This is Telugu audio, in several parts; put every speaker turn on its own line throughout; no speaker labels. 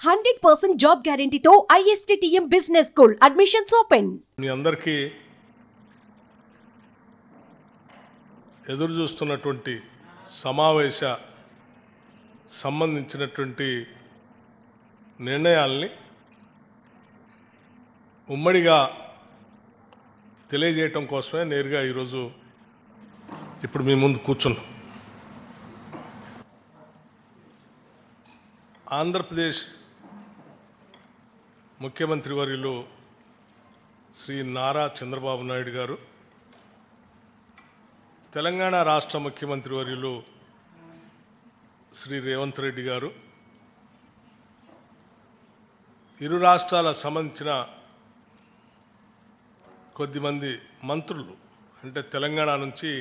100% జాబ్ గ్యారెంటీతో ISTTM business school admissions open.
మీ అందరికీ ఎదురు చూస్తున్నటువంటి సమావేశ సంబంధించినటువంటి నిర్ణయాల్ని ఉమ్మడిగా తెలియజేయటం కోసమే నేరుగా ఈరోజు ఇప్పుడు మీ ముందు కూర్చున్నాం. ఆంధ్రప్రదేశ్ ముఖ్యమంత్రి వర్యులు శ్రీ నారా చంద్రబాబు నాయుడు గారు, తెలంగాణ రాష్ట్ర ముఖ్యమంత్రి వర్యులు శ్రీ రేవంత్ రెడ్డి గారు, ఇరు రాష్ట్రాలకు సంబంధించిన కొద్దిమంది మంత్రులు, అంటే తెలంగాణ నుంచి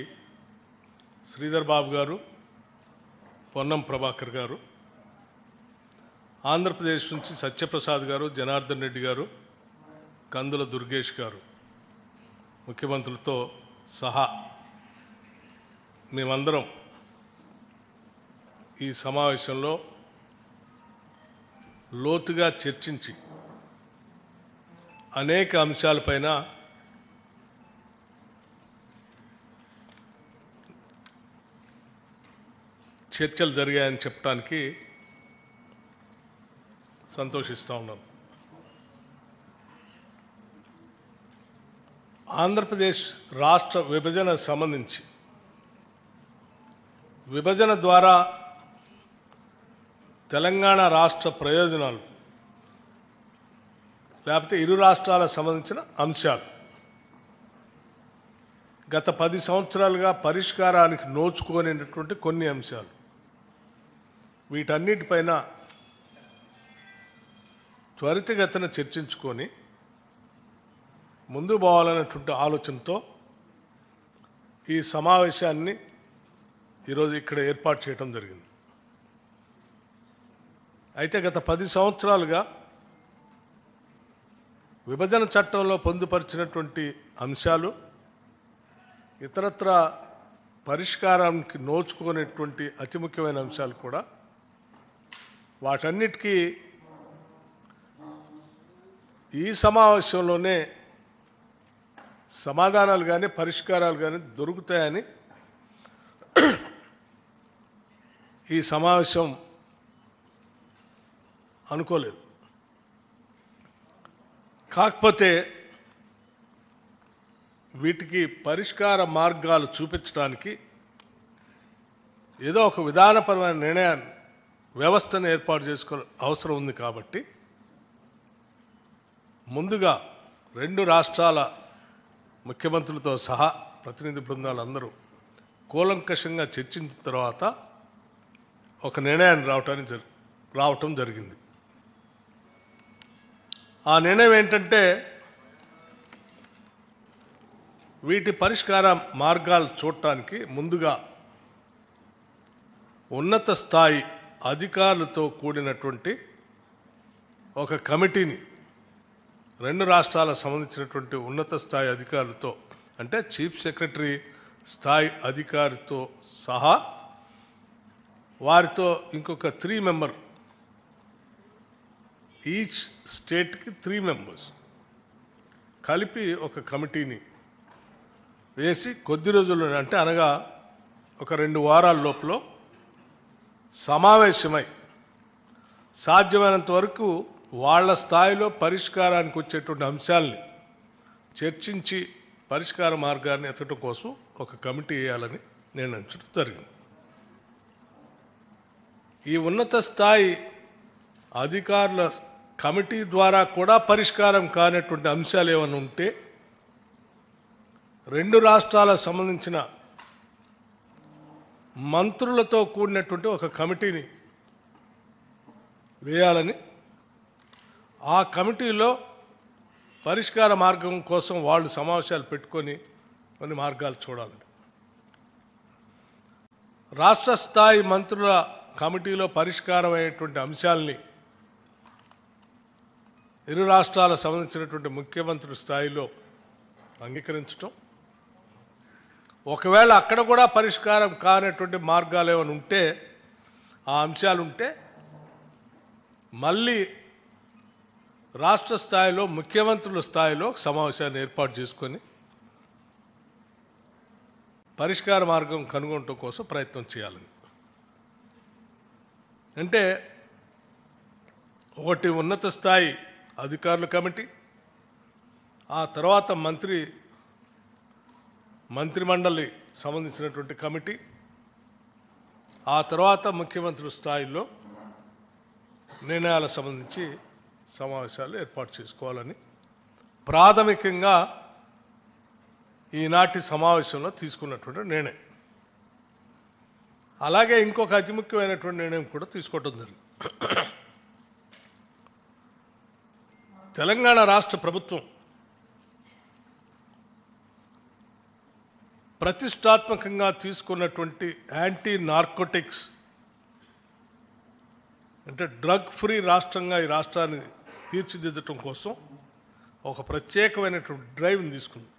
శ్రీధర్ బాబు గారు, పొన్నం ప్రభాకర్ గారు, ఆంధ్రప్రదేశ్ నుంచి సత్యప్రసాద్ గారు, జనార్దన్ రెడ్డి గారు, కందుల దుర్గేష్ గారు, ముఖ్యమంత్రులతో సహా మేమందరం ఈ సమావేశంలో లోతుగా చర్చించి అనేక అంశాలపైన చర్చలు జరిగాయని చెప్పడానికి సంతోషిస్తూ ఉన్నాను. ఆంధ్రప్రదేశ్ రాష్ట్ర విభజన సంబంధించి విభజన ద్వారా తెలంగాణ రాష్ట్ర ప్రయోజనాలు లేకపోతే ఇరు రాష్ట్రాలకు సంబంధించిన అంశాలు గత 10 సంవత్సరాలుగా పరిష్కారానికి నోచుకోనేటటువంటి కొన్ని అంశాలు, వీటన్నిటిపైన త్వరితగతిన చర్చించుకొని ముందు పోవాలనేటువంటి ఆలోచనతో ఈ సమావేశాన్ని ఈరోజు ఇక్కడ ఏర్పాటు చేయడం జరిగింది. అయితే గత 10 సంవత్సరాలుగా విభజన చట్టంలో పొందుపరిచినటువంటి అంశాలు ఇతరత్ర పరిష్కారానికి నోచుకునేటువంటి అతి ముఖ్యమైన అంశాలు కూడా వాటన్నిటికీ ఈ సమావేశంలోనే సమాధానాలు కానీ పరిష్కారాలు కానీ దొరుకుతాయని ఈ సమావేశం అనుకోలేదు. కాకపోతే వీటికి పరిష్కార మార్గాలు చూపించడానికి ఏదో ఒక విధానపరమైన నిర్ణయాన్ని వ్యవస్థను ఏర్పాటు చేసుకో అవసరం ఉంది. కాబట్టి ముందుగా 2 రాష్ట్రాల ముఖ్యమంత్రులతో సహా ప్రతినిధి బృందాలు అందరూ కూలంకషంగా చర్చించిన తర్వాత ఒక నిర్ణయాన్ని రావటం జరిగింది. ఆ నిర్ణయం ఏంటంటే, వీటి పరిష్కార మార్గాలు చూడటానికి ముందుగా ఉన్నత స్థాయి అధికారులతో కూడినటువంటి ఒక కమిటీని 2 రాష్ట్రాలకు సంబంధించినటువంటి ఉన్నత స్థాయి అధికారులతో, అంటే చీఫ్ సెక్రటరీ స్థాయి అధికారితో సహా వారితో ఇంకొక 3 మెంబర్, ఈచ్ స్టేట్కి 3 మెంబర్స్ కలిపి ఒక కమిటీని వేసి కొద్ది రోజుల్లో, అంటే అనగా ఒక 2 వారాల లోపల సమావేశమై సాధ్యమైనంత వరకు వాళ్ళ స్థాయిలో పరిష్కారానికి వచ్చేటువంటి అంశాలని చర్చించి పరిష్కార మార్గాన్ని ఎత్తడం కోసం ఒక కమిటీ వేయాలని నిర్ణయించడం జరిగింది. ఈ ఉన్నత స్థాయి అధికారుల కమిటీ ద్వారా కూడా పరిష్కారం కానటువంటి అంశాలు ఏమైనా ఉంటే 2 రాష్ట్రాలకు సంబంధించిన మంత్రులతో కూడినటువంటి ఒక కమిటీని వేయాలని, ఆ కమిటీలో పరిష్కార మార్గం కోసం వాళ్ళు సమావేశాలు పెట్టుకొని కొన్ని మార్గాలు చూడాలని, రాష్ట్ర స్థాయి మంత్రుల కమిటీలో పరిష్కారం అయ్యేటువంటి అంశాలని ఇరు రాష్ట్రాలకు సంబంధించినటువంటి ముఖ్యమంత్రి స్థాయిలో అంగీకరించడం, ఒకవేళ అక్కడ కూడా పరిష్కారం కానటువంటి మార్గాలు ఏమైనా ఉంటే, ఆ అంశాలు ఉంటే మళ్ళీ రాష్ట్ర స్థాయిలో ముఖ్యమంత్రుల స్థాయిలో సమావేశాన్ని ఏర్పాటు చేసుకొని పరిష్కార మార్గం కనుగొనడం కోసం ప్రయత్నం చేయాలని. అంటే ఒకటి ఉన్నత స్థాయి అధికారుల కమిటీ, ఆ తర్వాత మంత్రిమండలి సంబంధించినటువంటి కమిటీ, ఆ తర్వాత ముఖ్యమంత్రి స్థాయిలో నిర్ణయాలకు సంబంధించి సమావేశాలు ఏర్పాటు చేసుకోవాలని ప్రాథమికంగా ఈనాటి సమావేశంలో తీసుకున్నటువంటి నిర్ణయం. అలాగే ఇంకొక అతి ముఖ్యమైనటువంటి నిర్ణయం కూడా తీసుకోవడం జరిగింది. తెలంగాణ రాష్ట్ర ప్రభుత్వం ప్రతిష్టాత్మకంగా తీసుకున్నటువంటి యాంటీ నార్కోటిక్స్ అంటే డ్రగ్ ఫ్రీ రాష్ట్రంగా ఈ రాష్ట్రాన్ని తీర్చిదిద్దటం కోసం ఒక ప్రత్యేకమైనటువంటి డ్రైవ్ని తీసుకుంది.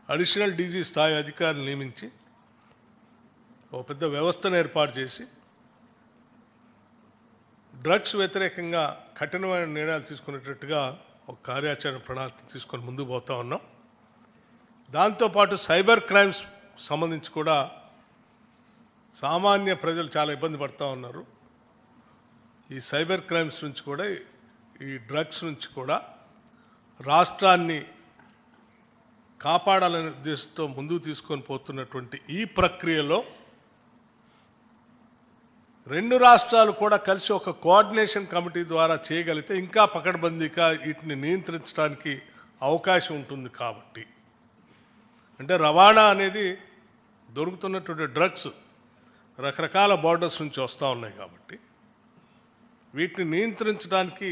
అడిషనల్ డీజీ స్థాయి అధికారిని నియమించి ఒక పెద్ద వ్యవస్థను ఏర్పాటు చేసి డ్రగ్స్ వ్యతిరేకంగా కఠినమైన నిర్ణయాలు తీసుకునేటట్టుగా ఒక కార్యాచరణ ప్రణాళిక తీసుకొని ముందుకు పోతా ఉన్నాం. దాంతోపాటు సైబర్ క్రైమ్స్ సంబంధించి కూడా సామాన్య ప్రజలు చాలా ఇబ్బంది పడుతూ ఉన్నారు. ఈ సైబర్ క్రైమ్స్ నుంచి కూడా ఈ డ్రగ్స్ నుంచి కూడా రాష్ట్రాన్ని కాపాడాలనే ఉద్దేశంతో ముందుకు తీసుకొని పోతున్నటువంటి ఈ ప్రక్రియలో రెండు రాష్ట్రాలు కూడా కలిసి ఒక కోఆర్డినేషన్ కమిటీ ద్వారా చేయగలిగితే ఇంకా పకడ్బందీగా వీటిని నియంత్రించడానికి అవకాశం ఉంటుంది. కాబట్టి అంటే రవాణా అనేది దొరుకుతున్నటువంటి డ్రగ్స్ రకరకాల బార్డర్స్ నుంచి వస్తూ ఉన్నాయి. కాబట్టి వీటిని నియంత్రించడానికి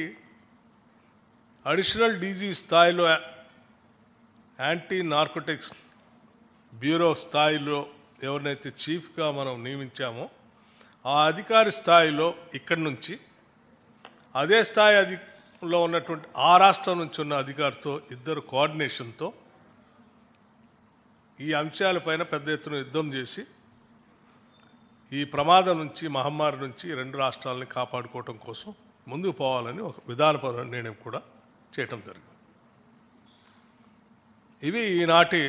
అడిషనల్ డీజీ స్థాయిలో యాంటీ నార్కోటిక్స్ బ్యూరో స్థాయిలో ఎవరినైతే చీఫ్గా మనం నియమించామో ఆ అధికారి స్థాయిలో ఇక్కడి నుంచి అదే స్థాయిలో ఉన్నటువంటి ఆ రాష్ట్రం నుంచి ఉన్న అధికారితో ఇద్దరు కోఆర్డినేషన్తో ఈ అంశాలపైన పెద్ద ఎత్తున యుద్ధం చేసి ఈ ప్రమాదం నుంచి మహమ్మారి నుంచి రెండు రాష్ట్రాలని కాపాడుకోవటం కోసం ముందుకు పోవాలని ఒక విధానపరమైన నిర్ణయం కూడా చేయటం జరిగింది. ఇవి ఈనాటి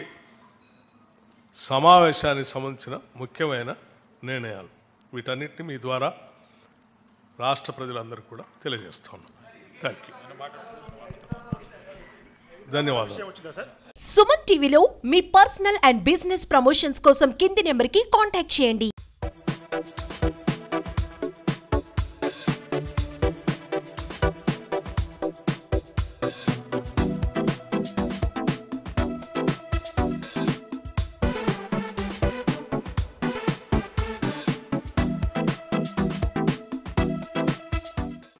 సమావేశానికి సంబంధించిన ముఖ్యమైన నిర్ణయాలు. వీటన్నిటిని మీ ద్వారా రాష్ట్ర ప్రజలందరికీ కూడా తెలియజేస్తా ఉన్నాను. Thank you. ధన్యవాదాలు.
సుమన్ టీవీలో మీ పర్సనల్ అండ్ బిజినెస్ ప్రమోషన్స్ కోసం కింది నెంబర్కి కాంటాక్ట్ చేయండి.